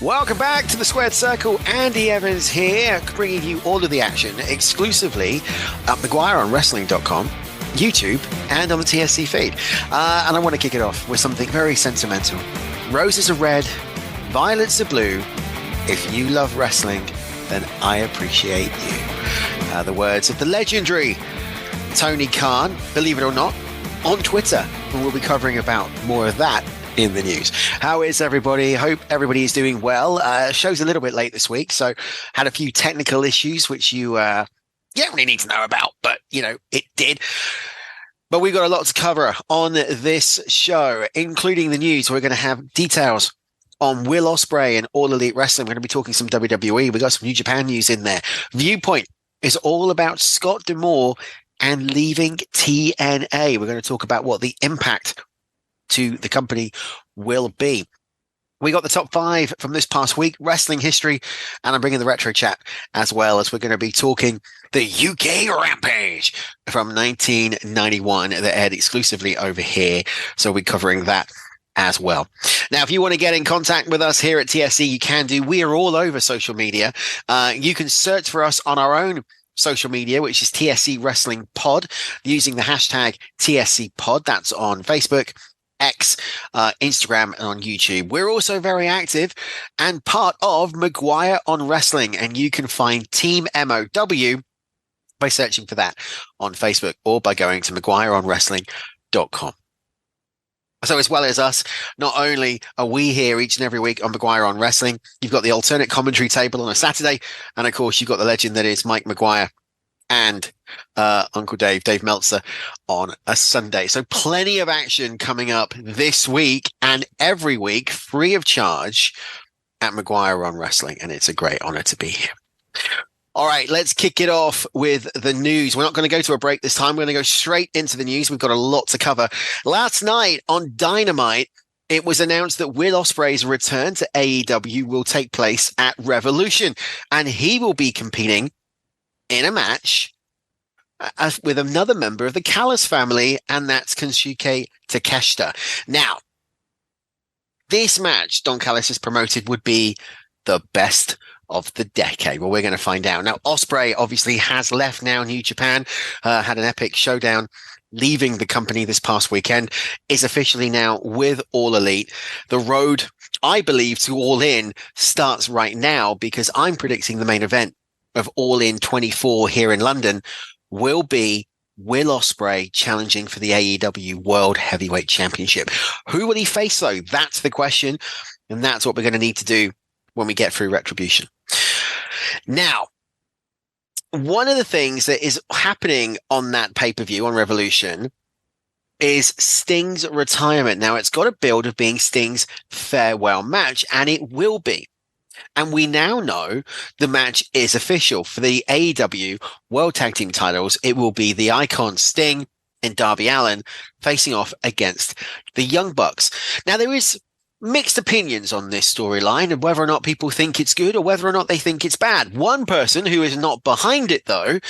Welcome back to the Squared Circle. Andy Evans here, bringing you all of the action exclusively at McGuireOnWrestling.com, YouTube, and on the TSC feed. And I want to kick it off with something very sentimental. Roses are red, violets are blue. If you love wrestling, then I appreciate you. The words of the legendary Tony Khan, believe it or not, on Twitter. And we'll be covering about more of that in the news. How is everybody? Hope everybody is doing well. Show's a little bit late this week, so had a few technical issues which you don't really need to know about, but it did. But we've got a lot to cover on this show, including the news. We're going to have details on Will Ospreay and All Elite Wrestling. We're going to be talking some WWE. We got some New Japan news in there. Viewpoint is all about Scott D'Amore and leaving TNA. We're going to talk about what the impact to the company will be. We got the top 5 from this past week, wrestling history, and I'm bringing the retro chat as well, as we're going to be talking the UK Rampage from 1991 that aired exclusively over here. So we're covering that as well. Now, if you want to get in contact with us here at TSC, you can do. We are all over social media. You can search for us on our own social media, which is TSC Wrestling Pod, using the hashtag TSC Pod. That's on Facebook, X, Instagram, and on YouTube. We're also very active and part of McGuire on Wrestling, and you can find Team MOW by searching for that on Facebook or by going to McGuireOnWrestling.com. So as well as us, not only are we here each and every week on McGuire on Wrestling, you've got the alternate commentary table on a Saturday, and of course you've got the legend that is Mike McGuire and Uncle Dave Meltzer on a Sunday. So plenty of action coming up this week and every week, free of charge at McGuire on Wrestling, and it's a great honor to be here. All right, let's kick it off with the news. We're not going to go to a break this time. We're going to go straight into the news. We've got a lot to cover. Last night on Dynamite, it was announced that Will Ospreay's return to AEW will take place at Revolution, and he will be competing in a match with another member of the Callis family, and that's Kensuke Takeshita. Now, this match Don Callis has promoted would be the best of the decade. Well, we're going to find out. Now, Ospreay obviously has left now New Japan, had an epic showdown leaving the company this past weekend, is officially now with All Elite. The road, I believe, to All In starts right now, because I'm predicting the main event of All In 24 here in London will be Will Ospreay challenging for the AEW World Heavyweight Championship. Who will he face, though? That's the question, and that's what we're going to need to do when we get through Retribution. Now, one of the things that is happening on that pay-per-view on Revolution is Sting's retirement. Now, it's got a build of being Sting's farewell match, and it will be. And we now know the match is official. For the AEW World Tag Team titles, it will be the Icon Sting and Darby Allin facing off against the Young Bucks. Now, there is mixed opinions on this storyline and whether or not people think it's good or whether or not they think it's bad. One person who is not behind it, though,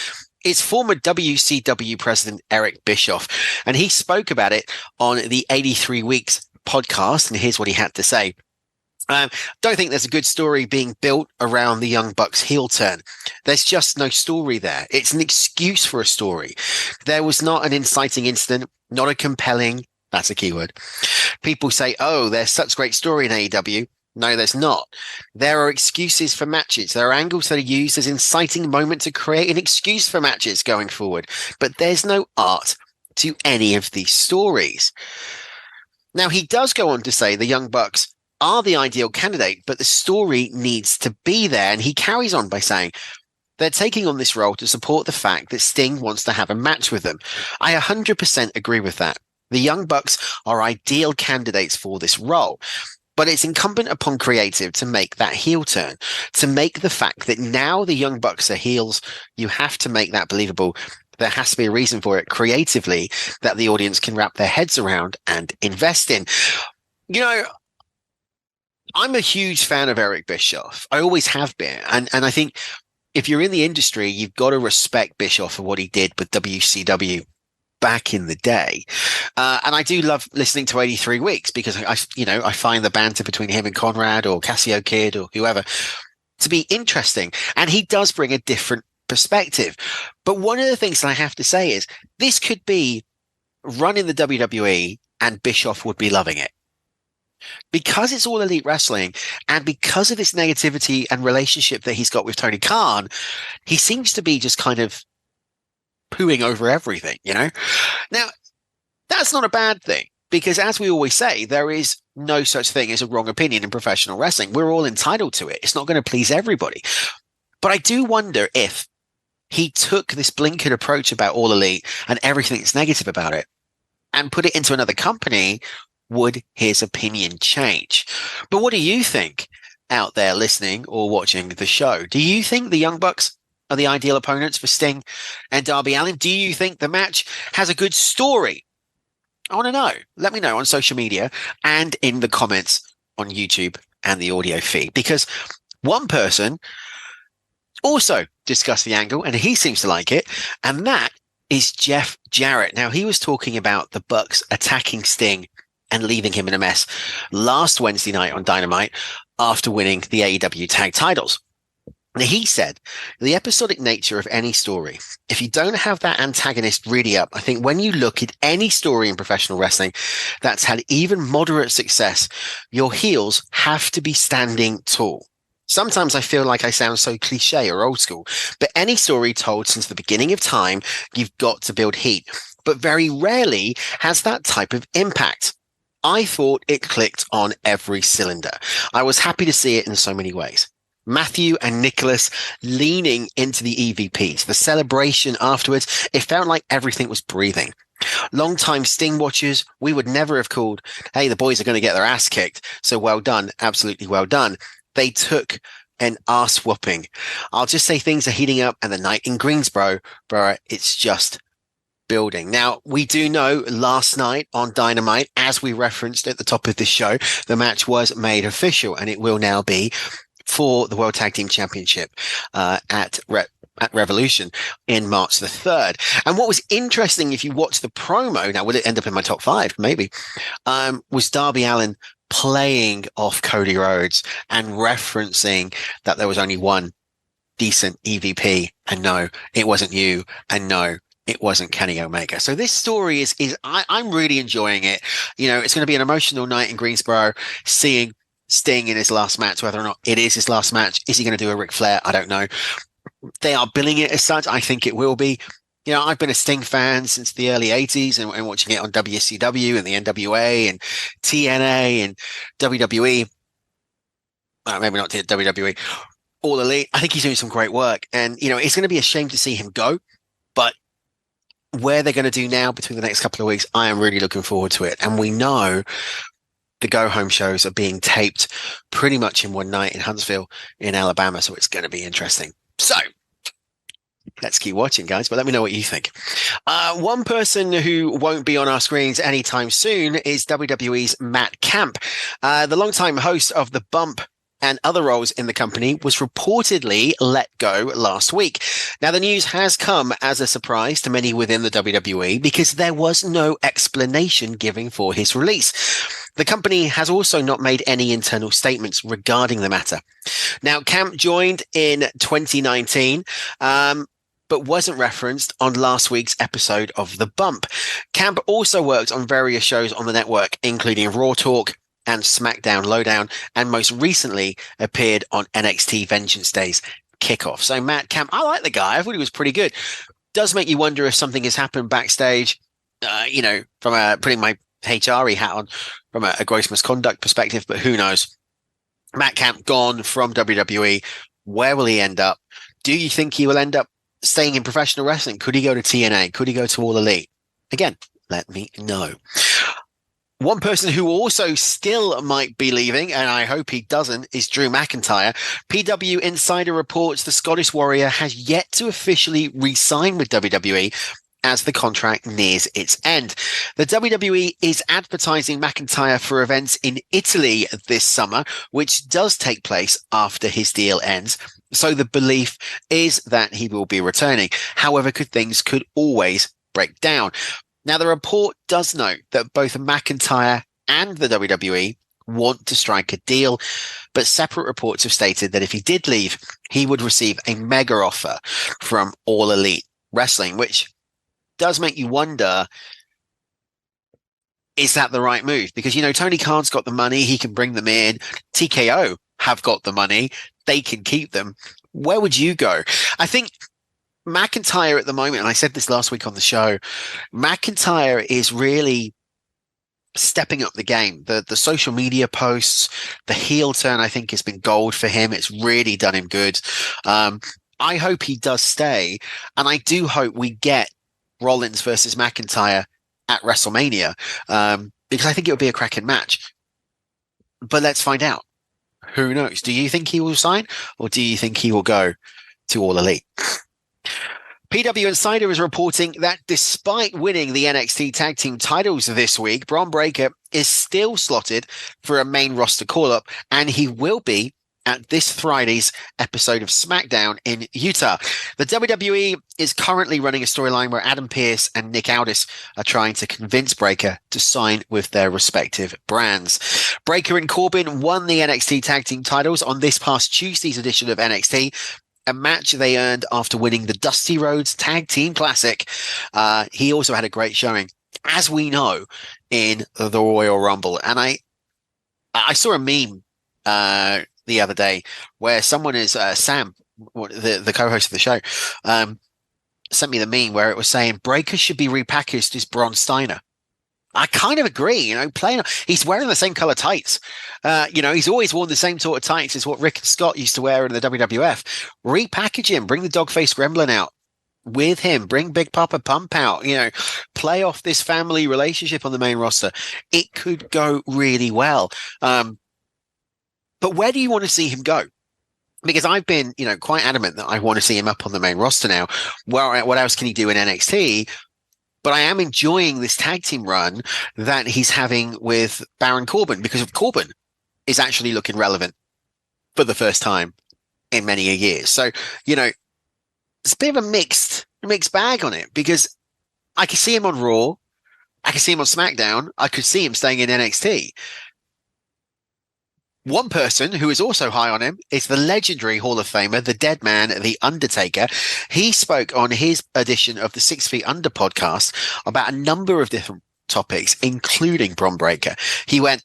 is former WCW president Eric Bischoff. And he spoke about it on the 83 Weeks podcast, and here's what he had to say. Don't think there's a good story being built around the Young Bucks heel turn. There's just no story there. It's an excuse for a story. There was not an inciting incident, not a compelling, that's a keyword. People say, oh, there's such great story in AEW. No, there's not. There are excuses for matches. There are angles that are used as inciting moment to create an excuse for matches going forward. But there's no art to any of these stories. Now, he does go on to say the Young Bucks are the ideal candidate, but the story needs to be there. And he carries on by saying, They're taking on this role to support the fact that Sting wants to have a match with them. I 100% agree with that. The Young Bucks are ideal candidates for this role. But it's incumbent upon creative to make that heel turn, to make the fact that now the Young Bucks are heels. You have to make that believable. There has to be a reason for it creatively that the audience can wrap their heads around and invest in. You know, I'm a huge fan of Eric Bischoff. I always have been. And I think if you're in the industry, you've got to respect Bischoff for what he did with WCW back in the day. And I do love listening to 83 Weeks because I find the banter between him and Conrad or Cassio Kid or whoever to be interesting. And he does bring a different perspective. But one of the things that I have to say is this could be run in the WWE and Bischoff would be loving it. Because it's all elite wrestling and because of this negativity and relationship that he's got with Tony Khan, he seems to be just kind of pooing over everything, you know? Now, that's not a bad thing because as we always say, there is no such thing as a wrong opinion in professional wrestling. We're all entitled to it. It's not going to please everybody. But I do wonder if he took this blinkered approach about All Elite and everything that's negative about it and put it into another company, would his opinion change? But what do you think out there listening or watching the show? Do you think the Young Bucks are the ideal opponents for Sting and Darby Allin? Do you think the match has a good story? I want to know. Let me know on social media and in the comments on YouTube and the audio feed, because one person also discussed the angle and he seems to like it, and that is Jeff Jarrett. Now, he was talking about the Bucks attacking Sting and leaving him in a mess last Wednesday night on Dynamite after winning the AEW tag titles. Now, he said, the episodic nature of any story, if you don't have that antagonist really up, I think when you look at any story in professional wrestling that's had even moderate success, your heels have to be standing tall. Sometimes I feel like I sound so cliche or old school, but any story told since the beginning of time, you've got to build heat, but very rarely has that type of impact. I thought it clicked on every cylinder. I was happy to see it in so many ways. Matthew and Nicholas leaning into the EVPs, the celebration afterwards, it felt like everything was breathing. Long-time Sting watchers, we would never have called, hey, the boys are going to get their ass kicked. So well done. Absolutely well done. They took an ass whooping. I'll just say things are heating up and the night in Greensboro, it's just building. Now, we do know last night on Dynamite, as we referenced at the top of this show, the match was made official and it will now be for the World Tag Team Championship at Revolution in March the 3rd. And what was interesting, if you watch the promo, now will it end up in my top 5? Maybe, was Darby Allin playing off Cody Rhodes and referencing that there was only one decent EVP, and no, it wasn't you, and no, it wasn't Kenny Omega. So this story is I'm really enjoying it. You know, it's going to be an emotional night in Greensboro, seeing Sting in his last match, whether or not it is his last match. Is he going to do a Ric Flair? I don't know. They are billing it as such. I think it will be. You know, I've been a Sting fan since the early 80s and watching it on WCW and the NWA and TNA and WWE. Maybe not WWE. All Elite. I think he's doing some great work. And, you know, it's going to be a shame to see him go. But where they're going to do now between the next couple of weeks, I am really looking forward to it. And we know the go-home shows are being taped pretty much in one night in Huntsville in Alabama. So it's going to be interesting. So let's keep watching, guys, but let me know what you think. One person who won't be on our screens anytime soon is WWE's Matt Camp. The longtime host of The Bump and other roles in the company was reportedly let go last week. Now, the news has come as a surprise to many within the WWE because there was no explanation given for his release. The company has also not made any internal statements regarding the matter. Now, Camp joined in 2019, but wasn't referenced on last week's episode of The Bump. Camp also worked on various shows on the network, including Raw Talk and SmackDown Lowdown, and most recently appeared on NXT Vengeance Day's Kickoff. So Matt Camp, I like the guy. I thought he was pretty good. Does make you wonder if something has happened backstage, you know, from putting my HRE hat on from a gross misconduct perspective, but who knows? Matt Camp gone from WWE. Where will he end up? Do you think he will end up staying in professional wrestling? Could he go to TNA? Could he go to All Elite? Again, let me know. One person who also still might be leaving, and I hope he doesn't, is Drew McIntyre. PW Insider reports the Scottish Warrior has yet to officially re-sign with WWE as the contract nears its end. The WWE is advertising McIntyre for events in Italy this summer, which does take place after his deal ends. So the belief is that he will be returning. However, things could always break down. Now, the report does note that both McIntyre and the WWE want to strike a deal, but separate reports have stated that if he did leave, he would receive a mega offer from All Elite Wrestling, which does make you wonder, is that the right move? Because, Tony Khan's got the money. He can bring them in. TKO have got the money. They can keep them. Where would you go? I think McIntyre at the moment, and I said this last week on the show, McIntyre is really stepping up the game. The social media posts, the heel turn, I think has been gold for him. It's really done him good. I hope he does stay. And I do hope we get Rollins versus McIntyre at WrestleMania, because I think it would be a cracking match. But let's find out. Who knows? Do you think he will sign, or do you think he will go to All Elite? PW Insider is reporting that despite winning the NXT Tag Team titles this week, Bron Breakker is still slotted for a main roster call-up, and he will be at this Friday's episode of SmackDown in Utah. The WWE is currently running a storyline where Adam Pearce and Nick Aldis are trying to convince Breakker to sign with their respective brands. Breakker and Corbin won the NXT Tag Team titles on this past Tuesday's edition of NXT, a match they earned after winning the Dusty Rhodes Tag Team Classic. He also had a great showing, as we know, in the Royal Rumble. And I saw a meme the other day where someone is Sam, the co-host of the show, sent me the meme where it was saying Breakker should be repackaged as Braun Steiner. I kind of agree, he's wearing the same color tights. He's always worn the same sort of tights as what Rick and Scott used to wear in the WWF. Repackage him, bring the dog-faced gremlin out with him, bring Big Papa Pump out, play off this family relationship on the main roster. It could go really well. But where do you want to see him go? Because I've been, quite adamant that I want to see him up on the main roster now. Well, what else can he do in NXT? But I am enjoying this tag team run that he's having with Baron Corbin, because Corbin is actually looking relevant for the first time in many years. So, it's a bit of a mixed bag on it, because I could see him on Raw. I could see him on SmackDown. I could see him staying in NXT. One person who is also high on him is the legendary Hall of Famer, the dead man, The Undertaker. He spoke on his edition of the 6 Feet Under podcast about a number of different topics, including Bron Breakker. He went,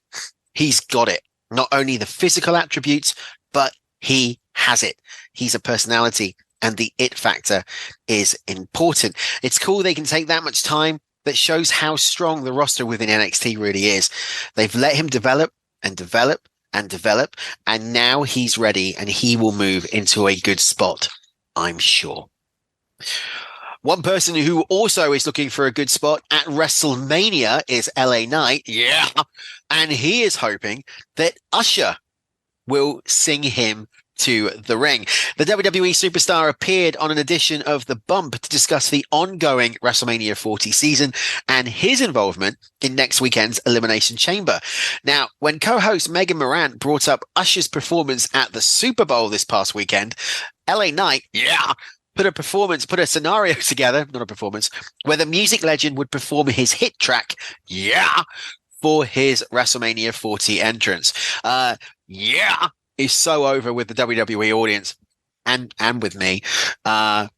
he's got it. Not only the physical attributes, but he has it. He's a personality, and the it factor is important. It's cool they can take that much time. That shows how strong the roster within NXT really is. They've let him develop and develop and develop, and now he's ready, and he will move into a good spot, I'm sure. One person who also is looking for a good spot at WrestleMania is LA Knight. Yeah. And he is hoping that Usher will sing him to the ring. The WWE superstar appeared on an edition of The Bump to discuss the ongoing WrestleMania 40 season and his involvement in next weekend's Elimination Chamber. Now, when co-host Megan Morant brought up Usher's performance at the Super Bowl this past weekend, LA Knight, put a scenario together, not a performance, where the music legend would perform his hit track, for his WrestleMania 40 entrance. Is so over with the WWE audience and with me. I'd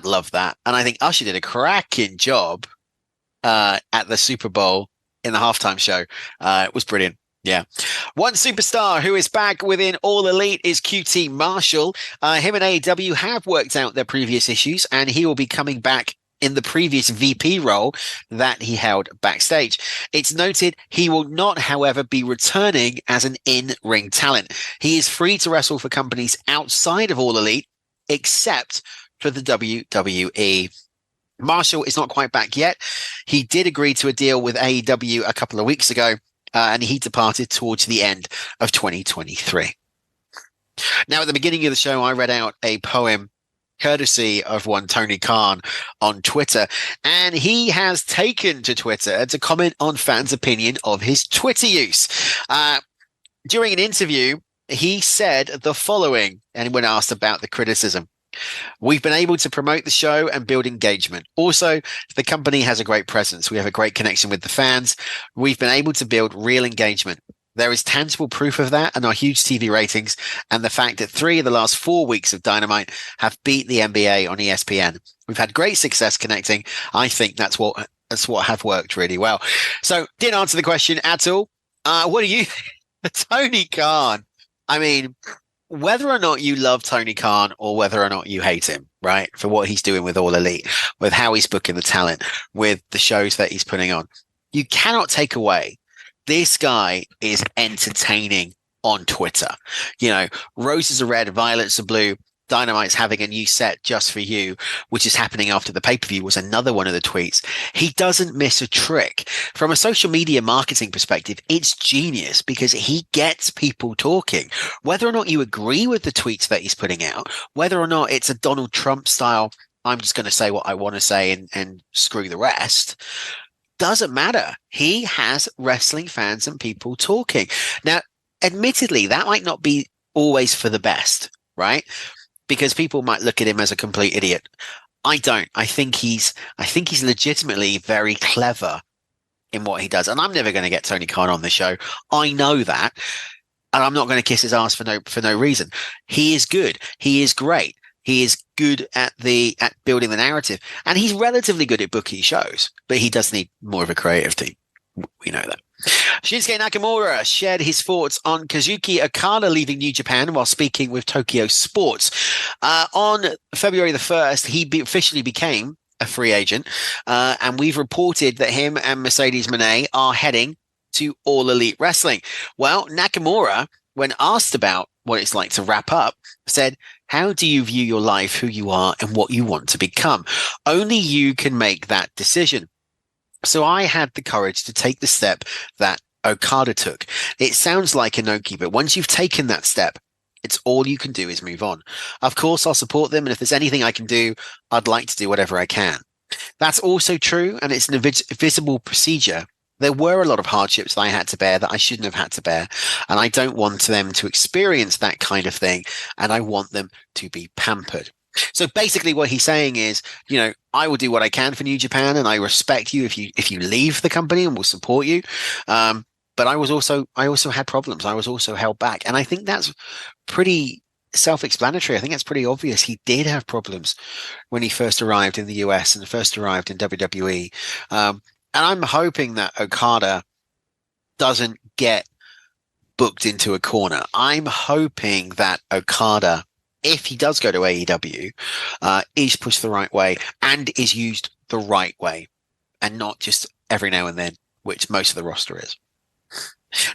love that. And I think Usher did a cracking job at the Super Bowl in the halftime show. It was brilliant. Yeah. One superstar who is back within All Elite is QT Marshall. Him and AEW have worked out their previous issues, and he will be coming back in the previous VP role that he held backstage. It's noted he will not, however, be returning as an in-ring talent. He is free to wrestle for companies outside of All Elite, except for the WWE. Marshall is not quite back yet. He did agree to a deal with AEW a couple of weeks ago, and he departed towards the end of 2023. Now, at the beginning of the show, I read out a poem courtesy of one Tony Khan on Twitter, and he has taken to Twitter to comment on fans' opinion of his Twitter use. During an interview, he said the following, and when asked about the criticism: "We've been able to promote the show and build engagement. Also, the company has a great presence. We have a great connection with the fans. We've been able to build real engagement. There is tangible proof of that and our huge TV ratings and the fact that 3 of the last 4 weeks of Dynamite have beat the NBA on ESPN. We've had great success connecting. I think that's what have worked really well." So didn't answer the question at all. What do you Tony Khan? I mean, whether or not you love Tony Khan or whether or not you hate him, right, for what he's doing with All Elite, with how he's booking the talent, with the shows that he's putting on, you cannot take away this guy is entertaining on Twitter. You know, roses are red, violets are blue. Dynamite's having a new set just for you, which is happening after the pay-per-view, was another one of the tweets. He doesn't miss a trick. From a social media marketing perspective, it's genius because he gets people talking. Whether or not you agree with the tweets that he's putting out, whether or not it's a Donald Trump style, I'm just going to say what I want to say and screw the rest, doesn't matter. He has wrestling fans and people talking. Now, admittedly, that might not be always for the best, right? Because people might look at him as a complete idiot. I don't. I think he's legitimately very clever in what he does. And I'm never going to get Tony Khan on the show. I know that. And I'm not going to kiss his ass for no reason. He is good. He is great. He is good at building the narrative, and he's relatively good at booking shows, but he does need more of a creative team. We know that. Shinsuke Nakamura shared his thoughts on Kazuki Okada leaving New Japan while speaking with Tokyo Sports. On February the 1st, he officially became a free agent, and we've reported that him and Mercedes Moné are heading to All Elite Wrestling. Well, Nakamura, when asked about what it's like to wrap up, said, "How do you view your life, who you are, and what you want to become? Only you can make that decision. So I had the courage to take the step that Okada took. It sounds like Inoki, but once you've taken that step, it's all you can do is move on. Of course, I'll support them, and if there's anything I can do, I'd like to do whatever I can." That's also true, and it's an invisible procedure. There were a lot of hardships that I had to bear that I shouldn't have had to bear, and I don't want them to experience that kind of thing, and I want them to be pampered. So basically what he's saying is, you know, I will do what I can for New Japan, and I respect you if you leave the company, and will support you. But I also had problems. I was also held back. And I think that's pretty self-explanatory. I think that's pretty obvious. He did have problems when he first arrived in the US and first arrived in WWE. And I'm hoping that Okada doesn't get booked into a corner. I'm hoping that Okada, if he does go to AEW, is pushed the right way and is used the right way, and not just every now and then, which most of the roster is.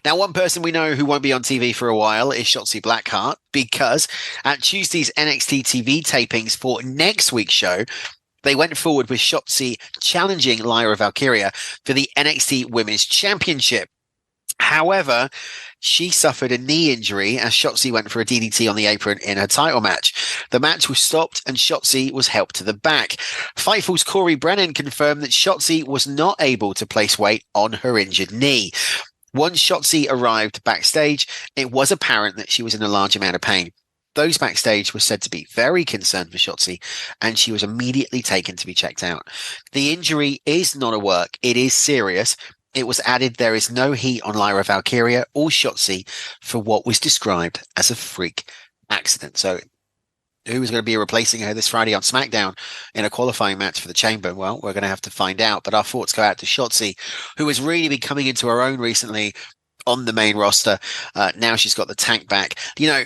Now, one person we know who won't be on TV for a while is Shotzi Blackheart, because at Tuesday's NXT TV tapings for next week's show, they went forward with Shotzi challenging Lyra Valkyria for the NXT Women's Championship. However, she suffered a knee injury as Shotzi went for a DDT on the apron in her title match. The match was stopped and Shotzi was helped to the back. Fightful's Corey Brennan confirmed that Shotzi was not able to place weight on her injured knee. Once Shotzi arrived backstage, it was apparent that she was in a large amount of pain. Those backstage were said to be very concerned for Shotzi, and she was immediately taken to be checked out. The injury is not a work. It is serious. It was added there is no heat on Lyra Valkyria or Shotzi for what was described as a freak accident. So who is going to be replacing her this Friday on SmackDown in a qualifying match for the Chamber? Well, we're going to have to find out. But our thoughts go out to Shotzi, who has really been coming into her own recently on the main roster. Now she's got the tank back. You know,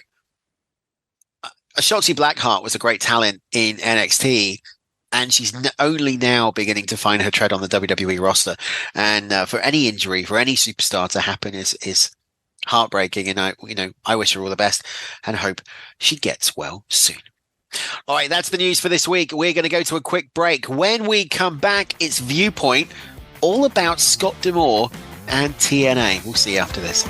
Shotzi Blackheart was a great talent in NXT, and she's only now beginning to find her tread on the WWE roster. And for any injury, for any superstar to happen is heartbreaking. And I wish her all the best and hope she gets well soon. All right, that's the news for this week. We're going to go to a quick break. When we come back, it's Viewpoint, all about Scott D'Amore and TNA. We'll see you after this.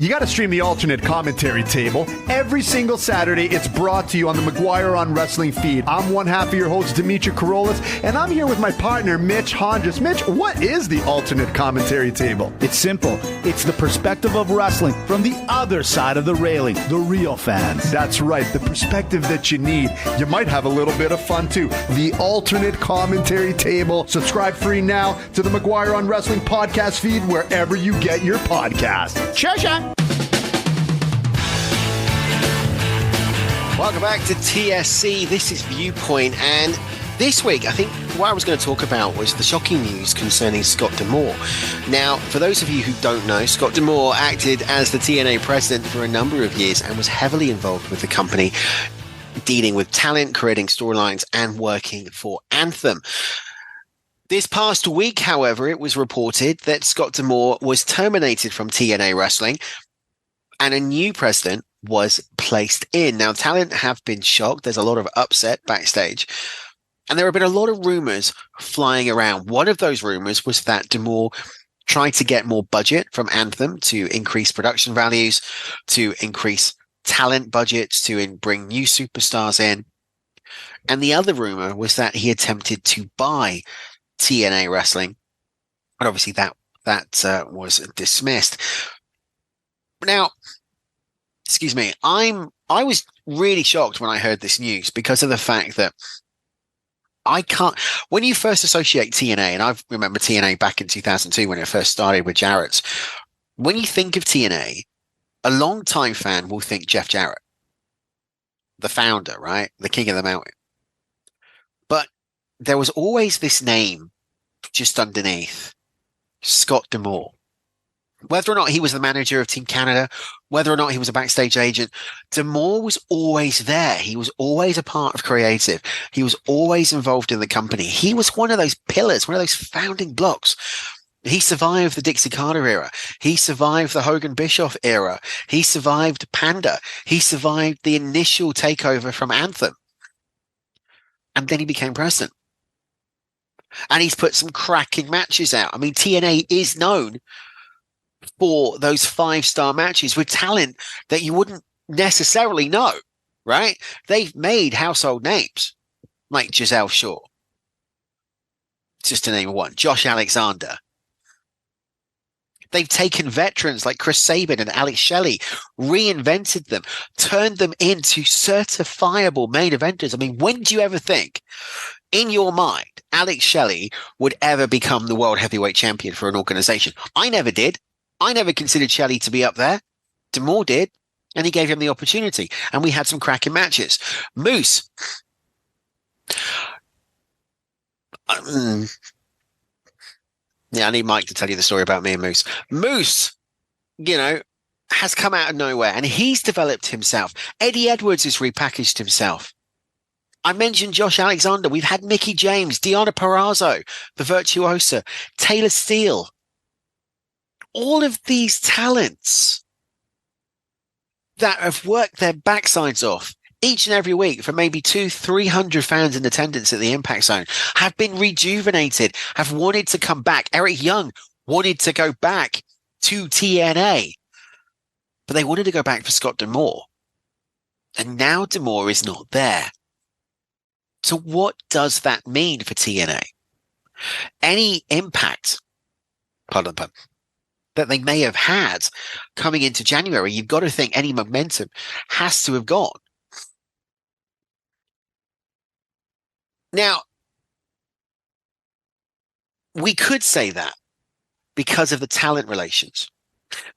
You got to stream the alternate commentary table. Every single Saturday, it's brought to you on the McGuire on Wrestling feed. I'm one half of your host, Dimitri Karolis, and I'm here with my partner, Mitch Hondras. Mitch, what is the alternate commentary table? It's simple. It's the perspective of wrestling from the other side of the railing, the real fans. That's right, the perspective that you need. You might have a little bit of fun, too. The alternate commentary table. Subscribe free now to the McGuire on Wrestling podcast feed wherever you get your podcast. Cheers. Welcome back to TSC. This is Viewpoint, and this week, I think what I was going to talk about was the shocking news concerning Scott D'Amore. Now, for those of you who don't know, Scott D'Amore acted as the TNA president for a number of years and was heavily involved with the company, dealing with talent, creating storylines, and working for Anthem. This past week, however, it was reported that Scott D'Amore was terminated from TNA Wrestling and a new president was placed in. Now, talent have been shocked. There's a lot of upset backstage. And there have been a lot of rumors flying around. One of those rumors was that D'Amore tried to get more budget from Anthem to increase production values, to increase talent budgets, to bring new superstars in. And the other rumor was that he attempted to buy TNA Wrestling. And obviously that was dismissed. Now, excuse me, I was really shocked when I heard this news because of the fact that when you first associate TNA, and I remember TNA back in 2002 when it first started with Jarrett's, when you think of TNA, a long-time fan will think Jeff Jarrett, the founder, right? The king of the mountain. But there was always this name just underneath, Scott D'Amore. Whether or not he was the manager of Team Canada, whether or not he was a backstage agent, D'Amore was always there. He was always a part of creative. He was always involved in the company. He was one of those pillars, one of those founding blocks. He survived the Dixie Carter era. He survived the Hogan Bischoff era. He survived Panda. He survived the initial takeover from Anthem. And then he became president. And he's put some cracking matches out. I mean, TNA is known for those 5-star matches with talent that you wouldn't necessarily know, right? They've made household names like Giselle Shaw, just to name one, Josh Alexander. They've taken veterans like Chris Sabin and Alex Shelley, reinvented them, turned them into certifiable main eventers. I mean, when do you ever think in your mind Alex Shelley would ever become the world heavyweight champion for an organization? I never did. I never considered Shelley to be up there. D'Amore did, and he gave him the opportunity. And we had some cracking matches. Moose. Yeah, I need Mike to tell you the story about me and Moose. Moose, has come out of nowhere, and he's developed himself. Eddie Edwards has repackaged himself. I mentioned Josh Alexander. We've had Mickie James, Deonna Purrazzo, the Virtuosa, Taylor Steele. All of these talents that have worked their backsides off each and every week for maybe 200-300 fans in attendance at the Impact Zone have been rejuvenated, have wanted to come back. Eric Young wanted to go back to TNA, but they wanted to go back for Scott D'Amore. And now D'Amore is not there. So what does that mean for TNA? Any impact, pardon the pun, that they may have had coming into January, you've got to think any momentum has to have gone. Now, we could say that because of the talent relations.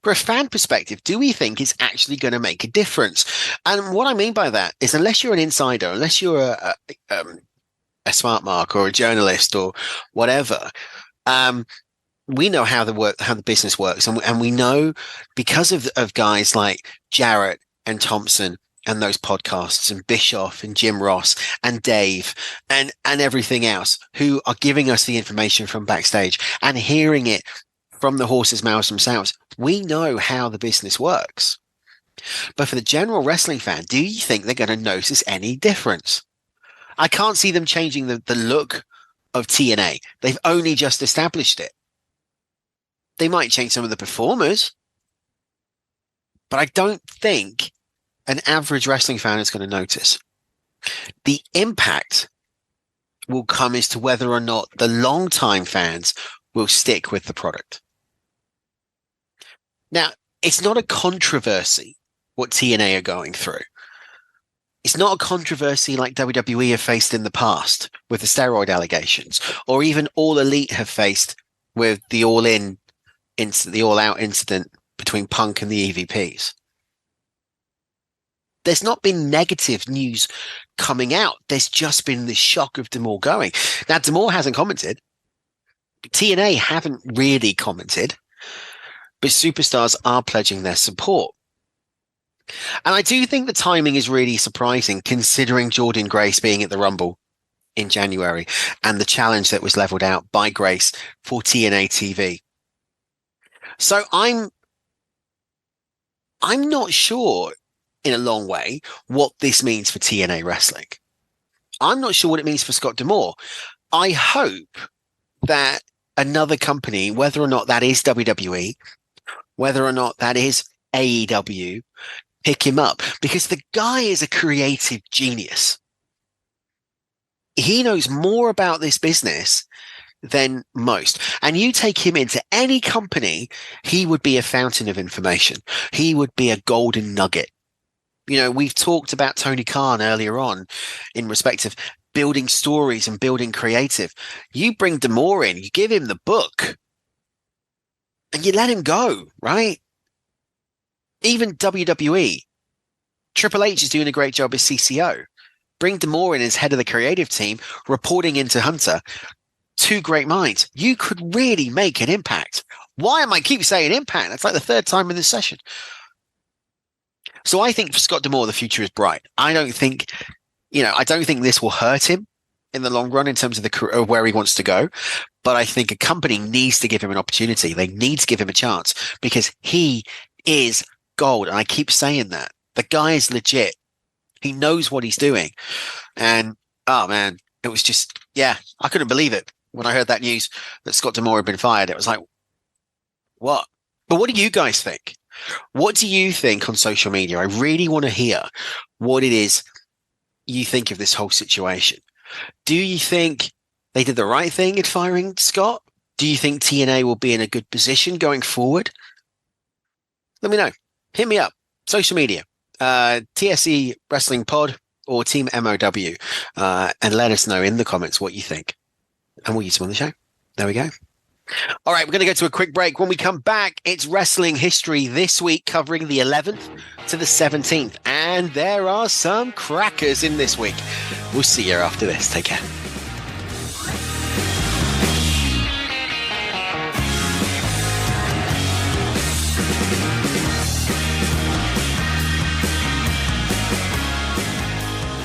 For a fan perspective, do we think it's actually going to make a difference? And what I mean by that is, unless you're an insider, unless you're a smart mark or a journalist or whatever, we know how the business works, and we know because of guys like Jarrett and Thompson and those podcasts and Bischoff and Jim Ross and Dave and everything else who are giving us the information from backstage and hearing it from the horse's mouths themselves. We know how the business works. But for the general wrestling fan, do you think they're going to notice any difference? I can't see them changing the look of TNA. They've only just established it. They might change some of the performers, but I don't think an average wrestling fan is going to notice. The impact will come as to whether or not the long-time fans will stick with the product. Now, it's not a controversy what TNA are going through. It's not a controversy like WWE have faced in the past with the steroid allegations, or even All Elite have faced with the All-In incident, the All-Out incident between Punk and the EVPs. There's not been negative news coming out. There's just been this shock of D'Amore going. Now, D'Amore hasn't commented. TNA haven't really commented, but superstars are pledging their support. And I do think the timing is really surprising, considering Jordynne Grace being at the Rumble in January and the challenge that was leveled out by Grace for TNA TV. So I'm not sure, in a long way, what this means for TNA wrestling. I'm not sure what it means for Scott D'Amore. I hope that another company, whether or not that is WWE, whether or not that is AEW, pick him up, because the guy is a creative genius. He knows more about this business than most. And you take him into any company, he would be a fountain of information. He would be a golden nugget. You know, we've talked about Tony Khan earlier on in respect of building stories and building creative. You bring D'Amore in, you give him the book, and you let him go, right? Even WWE, Triple H is doing a great job as CCO. Bring D'Amore in as head of the creative team, reporting into Hunter. Two great minds. You could really make an impact. Why am I keep saying impact? That's like the third time in this session. So I think for Scott D'Amore, the future is bright. I don't think this will hurt him in the long run in terms of of where he wants to go. But I think a company needs to give him an opportunity. They need to give him a chance because he is gold. And I keep saying that. The guy is legit. He knows what he's doing. And, oh man, it was just, yeah, I couldn't believe it when I heard that news that Scott D'Amore had been fired. It was like, what? But what do you guys think? What do you think on social media? I really want to hear what it is you think of this whole situation. Do you think they did the right thing in firing Scott? Do you think TNA will be in a good position going forward? Let me know. Hit me up. Social media. TSC Wrestling Pod or Team MOW. And let us know in the comments what you think. And we'll use them on the show. There we go. All right, we're going to go to a quick break. When we come back, it's wrestling history this week, covering the 11th to the 17th. And there are some crackers in this week. We'll see you after this. Take care.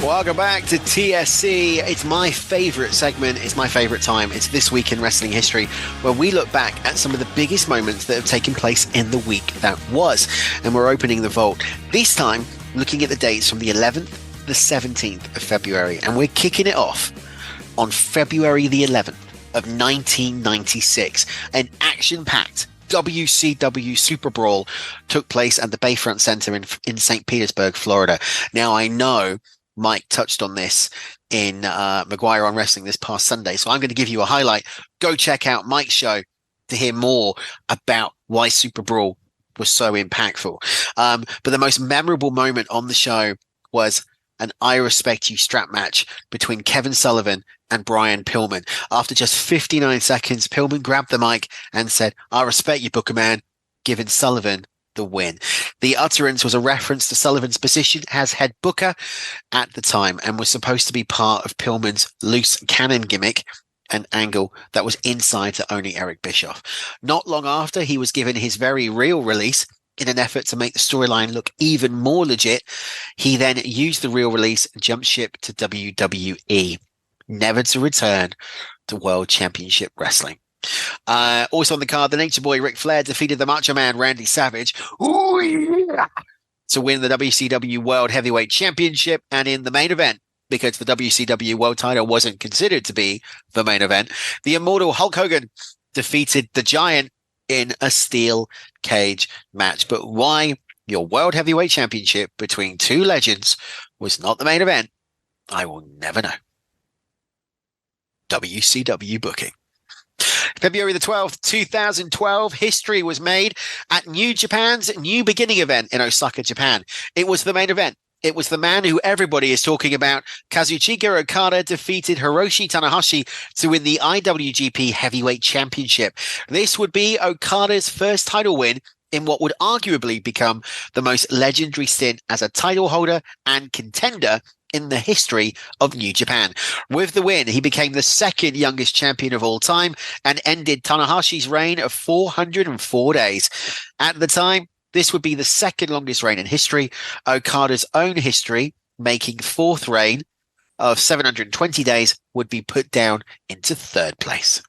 Welcome back to TSC. It's my favorite segment. It's my favorite time. It's This Week in Wrestling History, where we look back at some of the biggest moments that have taken place in the week that was. And we're opening the vault. This time, looking at the dates from the 11th, the 17th of February. And we're kicking it off on February the 11th of 1996. An action-packed WCW Super Brawl took place at the Bayfront Center in St. Petersburg, Florida. Now, I know Mike touched on this in Maguire on Wrestling this past Sunday. So I'm going to give you a highlight. Go check out Mike's show to hear more about why Super Brawl was so impactful. But the most memorable moment on the show was an I Respect You strap match between Kevin Sullivan and Brian Pillman. After just 59 seconds, Pillman grabbed the mic and said, "I respect you, Booker Man," giving Sullivan the win. The utterance was a reference to Sullivan's position as head booker at the time and was supposed to be part of Pillman's loose cannon gimmick, an angle that was inside to only Eric Bischoff. Not long after, he was given his very real release in an effort to make the storyline look even more legit. He then used the real release and jumped ship to WWE, never to return to World Championship Wrestling. Also on the card, the Nature Boy Ric Flair defeated the Macho Man Randy Savage to win the WCW World Heavyweight Championship. And in the main event, because the WCW World title wasn't considered to be the main event, the immortal Hulk Hogan defeated the Giant in a steel cage match. But why your World Heavyweight Championship between two legends was not the main event, I will never know. WCW booking. February the 12th, 2012, history was made at New Japan's New Beginning event in Osaka, Japan. It was the main event. It was the man who everybody is talking about. Kazuchika Okada defeated Hiroshi Tanahashi to win the IWGP Heavyweight Championship. This would be Okada's first title win in what would arguably become the most legendary stint as a title holder and contender in the history of New Japan. With the win, he became the second youngest champion of all time and ended Tanahashi's reign of 404 days. At the time, this would be the second longest reign in history. Okada's own history, making fourth reign of 720 days, would be put down into third place.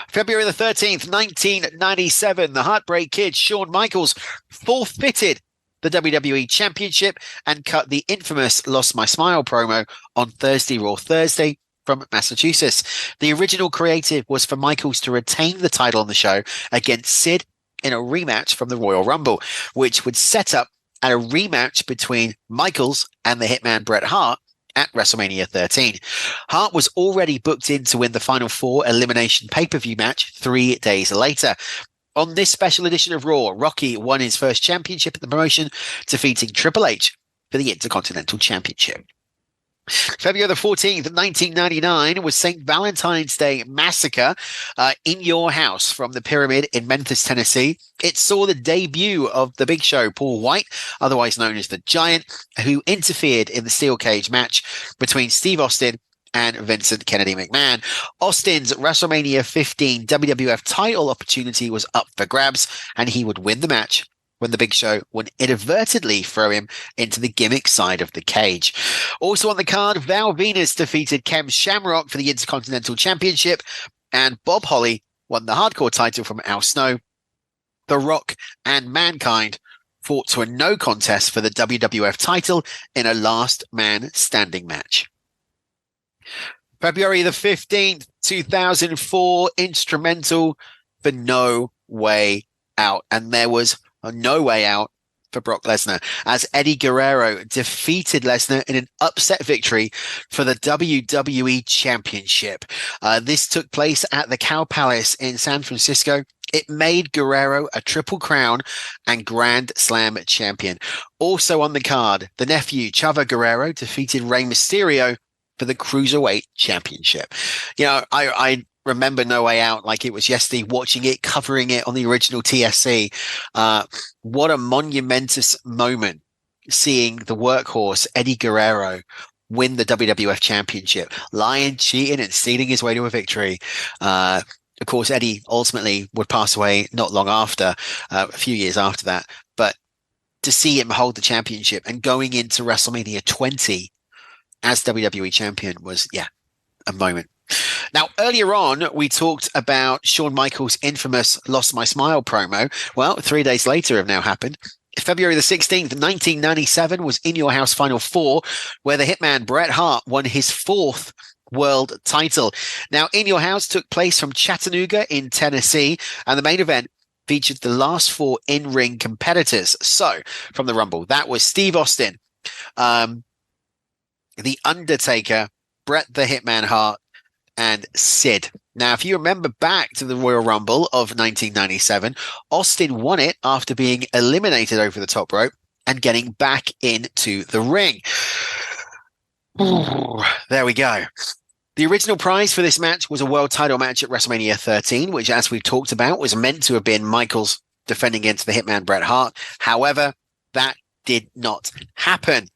February the 13th, 1997, the Heartbreak Kid, Shawn Michaels, forfeited the WWE Championship and cut the infamous Lost My Smile promo on Thursday Raw Thursday from Massachusetts. The original creative was for Michaels to retain the title on the show against Sid in a rematch from the Royal Rumble, which would set up a rematch between Michaels and the Hitman Bret Hart at WrestleMania 13. Hart was already booked in to win the Final Four elimination pay-per-view match 3 days later. On this special edition of Raw, Rocky won his first championship at the promotion, defeating Triple H for the Intercontinental Championship. February the 14th, 1999 was St. Valentine's Day Massacre in Your House from the Pyramid in Memphis, Tennessee. It saw the debut of the Big Show, Paul White, otherwise known as the Giant, who interfered in the steel cage match between Steve Austin and Vincent Kennedy McMahon. Austin's WrestleMania 15 WWF title opportunity was up for grabs, and he would win the match when the Big Show would inadvertently throw him into the gimmick side of the cage. Also on the card, Val Venus defeated Ken Shamrock for the Intercontinental Championship, and Bob Holly won the Hardcore title from Al Snow. The Rock and Mankind fought to a no contest for the WWF title in a last man standing match. February the 15th, 2004, instrumental for No Way Out. And there was a no way out for Brock Lesnar as Eddie Guerrero defeated Lesnar in an upset victory for the WWE Championship. This took place at the Cow Palace in San Francisco. It made Guerrero a Triple Crown and Grand Slam champion. Also on the card, the nephew Chavo Guerrero defeated Rey Mysterio for the Cruiserweight Championship. You know, I remember No Way Out like it was yesterday, watching it, covering it on the original TSC. What a monumentous moment, seeing the workhorse Eddie Guerrero win the WWF Championship, lying, cheating, and stealing his way to a victory. Of course, Eddie ultimately would pass away not long after, a few years after that. But to see him hold the championship and going into WrestleMania 20 as WWE champion was, a moment. Now, earlier on, we talked about Shawn Michaels' infamous Lost My Smile promo. Well, 3 days later have now happened. February the 16th, 1997 was In Your House Final Four, where the Hitman Bret Hart won his fourth world title. Now, In Your House took place from Chattanooga in Tennessee, and the main event featured the last four in-ring competitors. So, from the Rumble, that was Steve Austin, The Undertaker, Bret the Hitman Hart, and Sid. Now, if you remember back to the Royal Rumble of 1997, Austin won it after being eliminated over the top rope and getting back into the ring. Ooh, there we go. The original prize for this match was a world title match at WrestleMania 13, which, as we've talked about, was meant to have been Michaels defending against the Hitman Bret Hart. However, that did not happen.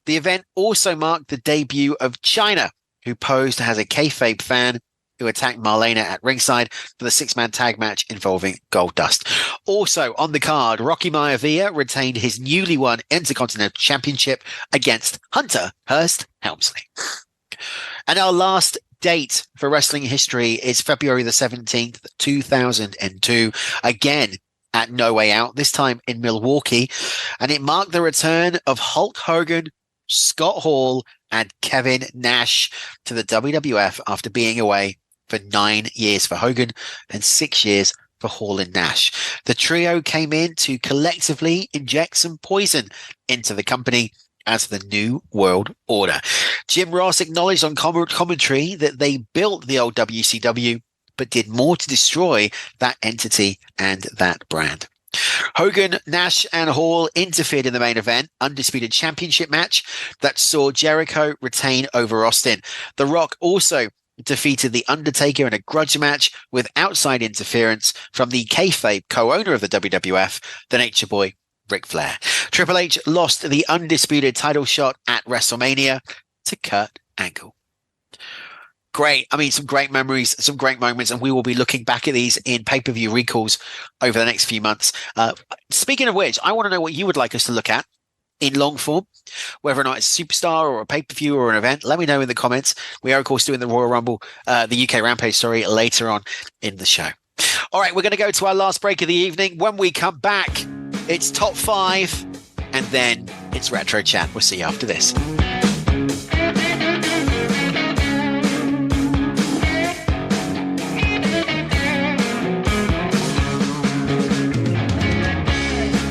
The event also marked the debut of Chyna, who posed as a kayfabe fan who attacked Marlena at ringside for the six-man tag match involving Goldust. Also on the card, Rocky Maivia retained his newly won Intercontinental Championship against Hunter Hearst Helmsley. And our last date for wrestling history is February the 17th, 2002. Again, at No Way Out, this time in Milwaukee. And it marked the return of Hulk Hogan, Scott Hall, and Kevin Nash to the WWF after being away for 9 years for Hogan and 6 years for Hall and Nash. The trio came in to collectively inject some poison into the company as the New World Order. Jim Ross acknowledged on commentary that they built the old WCW, but did more to destroy that entity and that brand. Hogan, Nash, and Hall interfered in the main event, Undisputed Championship match that saw Jericho retain over Austin. The Rock also defeated The Undertaker in a grudge match with outside interference from the kayfabe co-owner of the WWF, the Nature Boy, Ric Flair. Triple H lost the undisputed title shot at WrestleMania to Kurt Angle. Great. I mean, some great memories, some great moments, and we will be looking back at these in pay-per-view recalls over the next few months. Speaking of which, I want to know what you would like us to look at in long form, whether or not it's a superstar or a pay-per-view or an event. Let me know in the comments. We are, of course, doing the Royal Rumble, the UK Rampage, later on in the show. All right, we're going to go to our last break of the evening. When we come back, it's top 5, and then it's Retro Chat. We'll see you after this.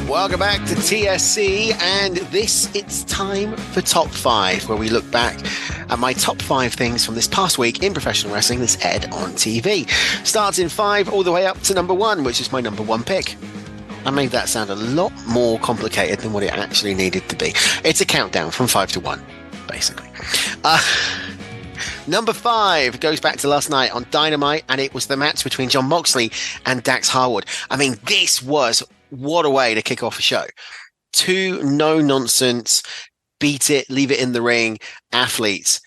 Welcome back to TSC, and it's time for Top 5, where we look back at my top 5 things from this past week in professional wrestling that's aired on TV. Starts in 5 all the way up to number 1, which is my number 1 pick. I made that sound a lot more complicated than what it actually needed to be. It's a countdown from 5 to 1, basically. Number 5 goes back to last night on Dynamite, and it was the match between Jon Moxley and Dax Harwood. I mean, this was what a way to kick off a show. 2 no-nonsense, beat it, leave it in the ring athletes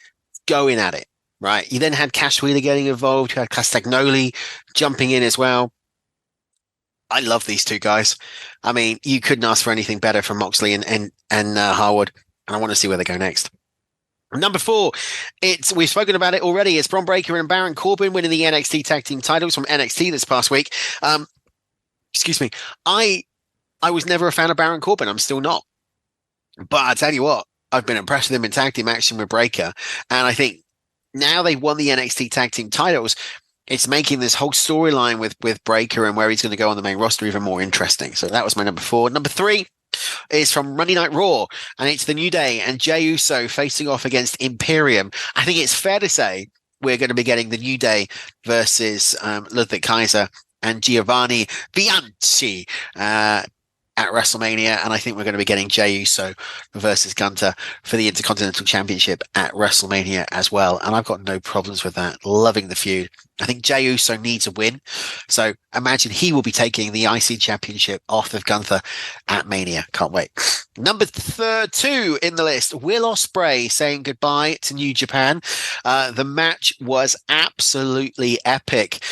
going at it, right? You then had Cash Wheeler getting involved. You had Castagnoli jumping in as well. I love these 2 guys. I mean, you couldn't ask for anything better from Moxley and Harwood, and I want to see where they go next. Number 4, we've spoken about it already. It's Bron Breakker and Baron Corbin winning the NXT Tag Team titles from NXT this past week. Excuse me. I was never a fan of Baron Corbin. I'm still not. But I tell you what, I've been impressed with him in tag team action with Breakker. And I think now they've won the NXT Tag Team titles, it's making this whole storyline with Breakker and where he's going to go on the main roster even more interesting. So that was my number 4. Number 3 is from Monday Night Raw, and it's the New Day and Jey Uso facing off against Imperium. I think it's fair to say we're going to be getting the New Day versus Ludwig Kaiser and Giovanni Bianchi at WrestleMania, and I think we're going to be getting Jey Uso versus Gunther for the Intercontinental Championship at WrestleMania as well, and I've got no problems with that. Loving the feud. I think Jey Uso needs a win, so imagine he will be taking the IC Championship off of Gunther at Mania. Can't wait. Number 2 in the list, Will Ospreay saying goodbye to New Japan. The match was absolutely epic.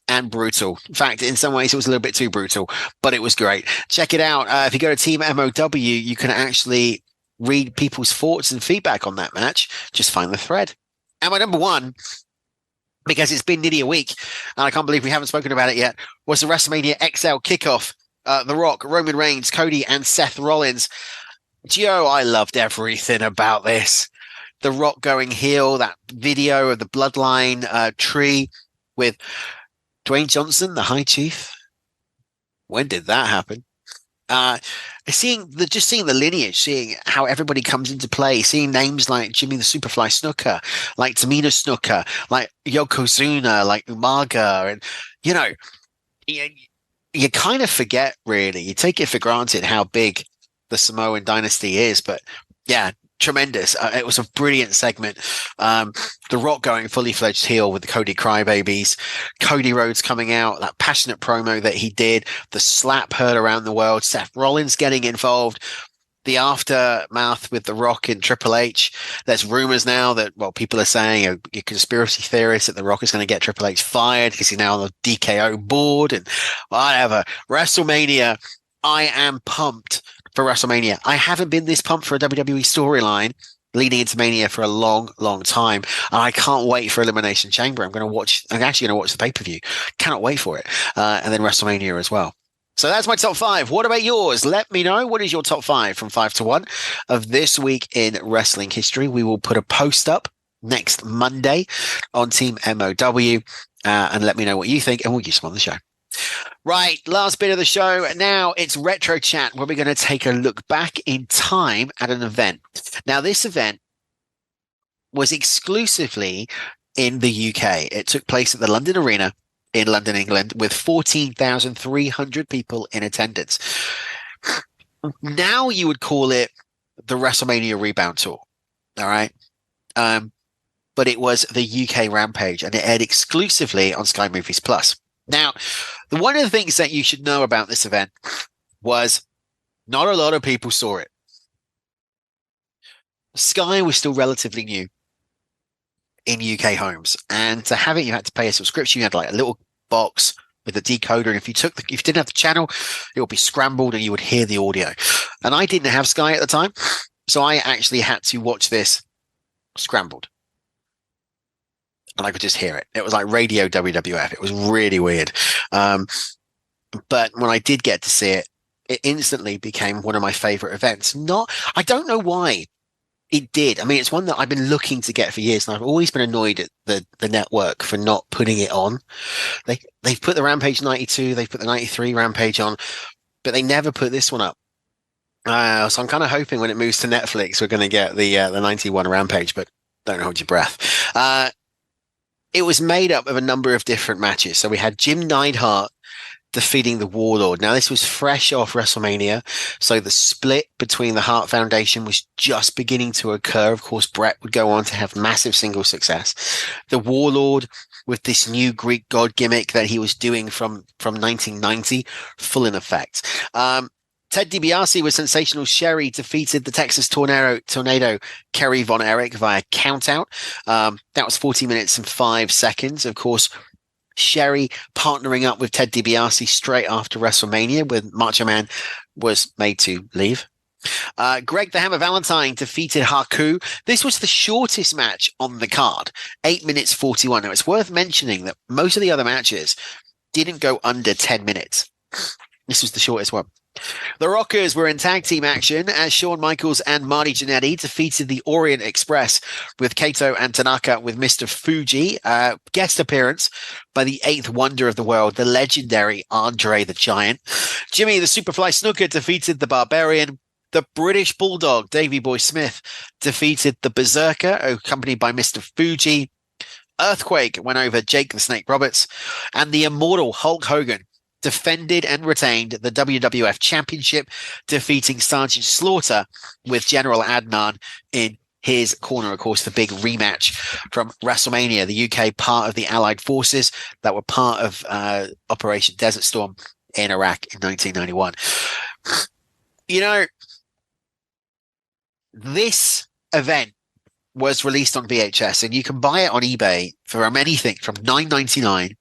And brutal. In fact, in some ways, it was a little bit too brutal, but it was great. Check it out. If you go to Team MOW, you can actually read people's thoughts and feedback on that match. Just find the thread. And my number 1, because it's been nearly a week, and I can't believe we haven't spoken about it yet, was the WrestleMania XL kickoff. The Rock, Roman Reigns, Cody, and Seth Rollins. Joe, I loved everything about this. The Rock going heel, that video of the Bloodline tree with Dwayne Johnson, the High Chief. When did that happen? Seeing the lineage, seeing how everybody comes into play, seeing names like Jimmy the Superfly Snuka, like Tamina Snuka, like Yokozuna, like Umaga, and you kind of forget, really. You take it for granted how big the Samoan dynasty is, but yeah. Tremendous. It was a brilliant segment. The Rock going fully fledged heel with the Cody Crybabies, Cody Rhodes coming out, that passionate promo that he did, the slap heard around the world, Seth Rollins getting involved, the aftermath with The Rock and Triple H. There's rumors now that, people are saying, a conspiracy theorist, that The Rock is going to get Triple H fired because he's now on the DKO board and whatever. WrestleMania, I am pumped for WrestleMania. I haven't been this pumped for a WWE storyline leading into Mania for a long, long time. And I can't wait for Elimination Chamber. I'm actually going to watch the pay-per-view. Cannot wait for it. And then WrestleMania as well. So that's my top 5. What about yours? Let me know. What is your top 5 from 5 to 1 of this week in wrestling history? We will put a post up next Monday on Team MOW and let me know what you think, and we'll use them on the show. Right, last bit of the show. Now it's Retro Chat, where we're going to take a look back in time at an event. Now, this event was exclusively in the UK. It took place at the London Arena in London, England, with 14,300 people in attendance. Now you would call it the WrestleMania Rebound Tour. All right. But it was the UK Rampage, and it aired exclusively on Sky Movies Plus. Now, one of the things that you should know about this event was not a lot of people saw it. Sky was still relatively new in UK homes, and to have it, you had to pay a subscription. You had like a little box with a decoder, and if you didn't have the channel, it would be scrambled and you would hear the audio. And I didn't have Sky at the time, so I actually had to watch this scrambled. And I could just hear it. It was like radio WWF. It was really weird. But when I did get to see it, it instantly became one of my favorite events. I don't know why it did. I mean, it's one that I've been looking to get for years, and I've always been annoyed at the network for not putting it on. They've put the Rampage 92, they've put the 93 Rampage on, but they never put this one up. So I'm kind of hoping when it moves to Netflix, we're going to get the 91 Rampage, but don't hold your breath. It was made up of a number of different matches. So we had Jim Neidhart defeating the Warlord. Now, this was fresh off WrestleMania, so the split between the Hart Foundation was just beginning to occur. Of course, Bret would go on to have massive single success. The Warlord, with this new Greek god gimmick that he was doing from 1990, full in effect. Ted DiBiase with Sensational Sherry defeated the Texas Tornado Kerry Von Erich via countout. That was 40 minutes and 5 seconds. Of course, Sherry partnering up with Ted DiBiase straight after WrestleMania when Macho Man was made to leave. Greg the Hammer Valentine defeated Haku. This was the shortest match on the card, 8 minutes 41. Now, it's worth mentioning that most of the other matches didn't go under 10 minutes. This was the shortest one. The Rockers were in tag team action as Shawn Michaels and Marty Jannetty defeated the Orient Express with Kato and Tanaka with Mr. Fuji. Guest appearance by the eighth wonder of the world, the legendary Andre the Giant. Jimmy the Superfly Snooker defeated the Barbarian. The British Bulldog, Davey Boy Smith, defeated the Berserker, accompanied by Mr. Fuji. Earthquake went over Jake the Snake Roberts. And the immortal Hulk Hogan defended and retained the WWF Championship, defeating Sergeant Slaughter with General Adnan in his corner. Of course, the big rematch from WrestleMania, the UK part of the Allied forces that were part of Operation Desert Storm in Iraq in 1991. You know, this event was released on VHS, and you can buy it on eBay for anything from $9.99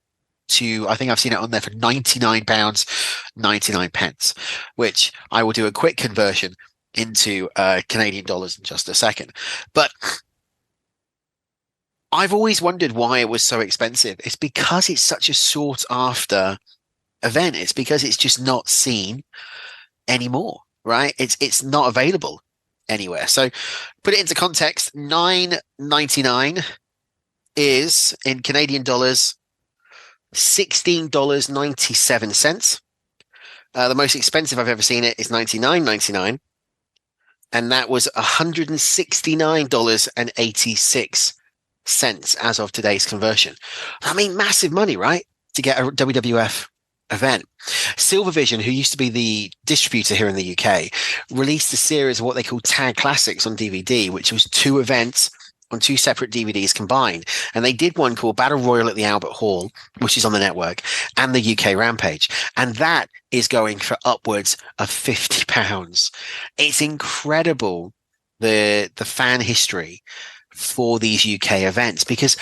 to, I think I've seen it on there for £99.99, which I will do a quick conversion into Canadian dollars in just a second. But I've always wondered why it was so expensive. It's because it's such a sought after event. It's because it's just not seen anymore, right? It's not available anywhere. So put it into context, $9.99 is in Canadian dollars $16.97. The most expensive I've ever seen it is $99.99, and that was $169.86 as of today's conversion. I mean, massive money, right? To get a WWF event. Silvervision, who used to be the distributor here in the UK, released a series of what they call Tag Classics on DVD, which was two events on two separate DVDs combined. And they did one called Battle Royal at the Albert Hall, which is on the network, and the UK Rampage. And that is going for upwards of £50. It's incredible, the fan history for these UK events, because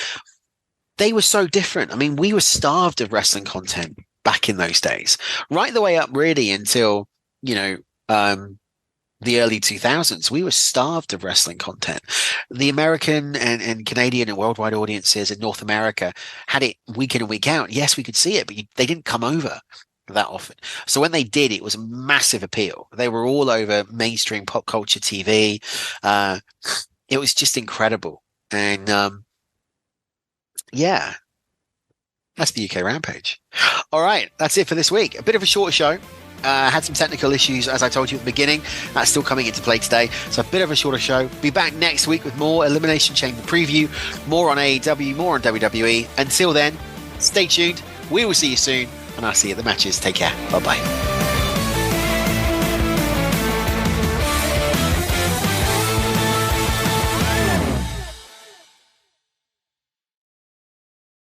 they were so different. I mean, we were starved of wrestling content back in those days, right the way up really until, the early 2000s, we were starved of wrestling content. The American and Canadian and worldwide audiences in North America had it week in and week out. Yes, we could see it, but they didn't come over that often. So when they did, it was a massive appeal. They were all over mainstream pop culture TV. It was just incredible. And yeah, that's the UK Rampage. All right, that's it for this week. A bit of a shorter show. Had some technical issues, as I told you at the beginning. That's still coming into play today. So a bit of a shorter show. Be back next week with more Elimination Chamber preview, more on AEW, more on WWE. Until then, stay tuned. We will see you soon, and I'll see you at the matches. Take care. Bye-bye.